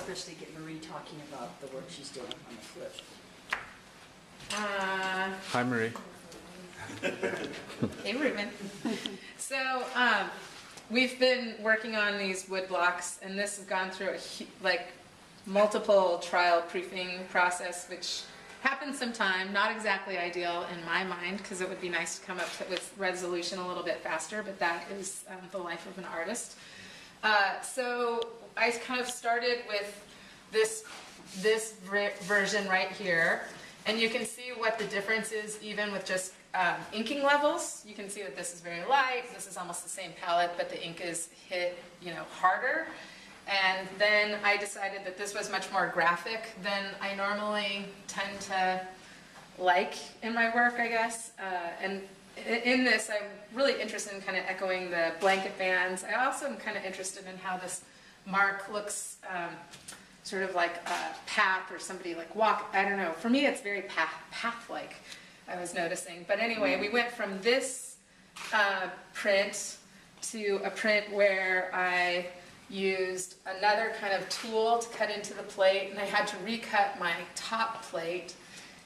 Christy get Marie talking about the work she's doing on the flip? Hi, Marie. Hey, Ruben. So, we've been working on these wood blocks, and this has gone through a multiple trial proofing process, which happens sometime. Not exactly ideal in my mind, because it would be nice to come up with resolution a little bit faster, but that is the life of an artist. So I kind of started with this version right here, and you can see what the difference is even with just inking levels. You can see that this is very light, this is almost the same palette, but the ink is hit, harder. And then I decided that this was much more graphic than I normally tend to like in my work, I guess. And in this, I'm really interested in kind of echoing the blanket bands. I also am kind of interested in how this mark looks sort of like a path or somebody like walk. I don't know. For me, it's very path-like, I was noticing. But anyway, we went from this print to a print where I used another kind of tool to cut into the plate, and I had to recut my top plate.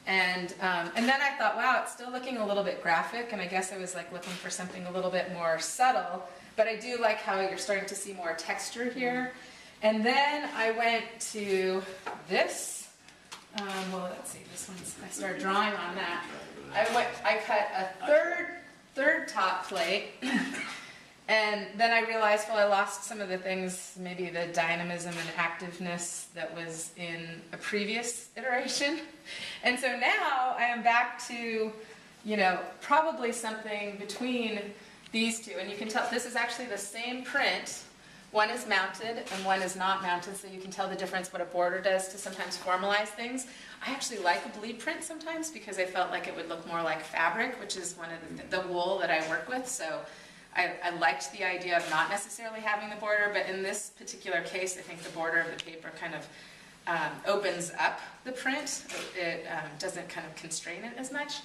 And then I thought, wow, it's still looking a little bit graphic, and I guess I was like looking for something a little bit more subtle, but I do like how you're starting to see more texture here. And then I went to this, well, let's see, this one's, I started drawing on that. I cut a third top plate, and then I realized, well, I lost some of the things, maybe the dynamism and activeness that was in a previous iteration. And so now I am back to, probably something between these two. And you can tell this is actually the same print. One is mounted and one is not mounted, so you can tell the difference what a border does to sometimes formalize things. I actually like a bleed print sometimes because I felt like it would look more like fabric, which is one of the wool that I work with. So I liked the idea of not necessarily having the border, but in this particular case, I think the border of the paper kind of opens up the print. It doesn't kind of constrain it as much.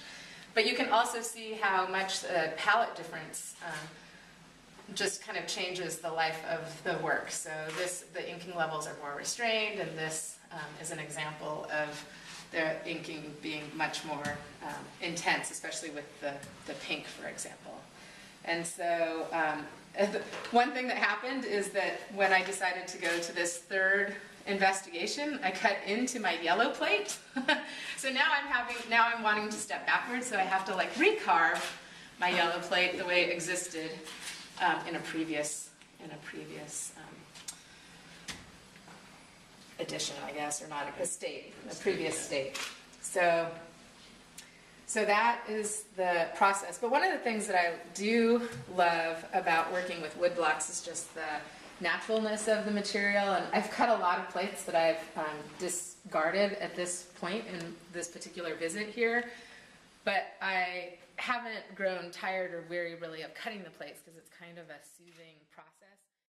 But you can also see how much the palette difference just kind of changes the life of the work. So the inking levels are more restrained, and this is an example of the inking being much more intense, especially with the pink, for example. And so one thing that happened is that when I decided to go to this third investigation, I cut into my yellow plate. So now I'm wanting to step backwards, so I have to like recarve my yellow plate the way it existed in a previous edition, I guess, or not a previous state. So that is the process. But one of the things that I do love about working with wood blocks is just the naturalness of the material. And I've cut a lot of plates that I've discarded at this point in this particular visit here. But I haven't grown tired or weary really of cutting the plates because it's kind of a soothing process.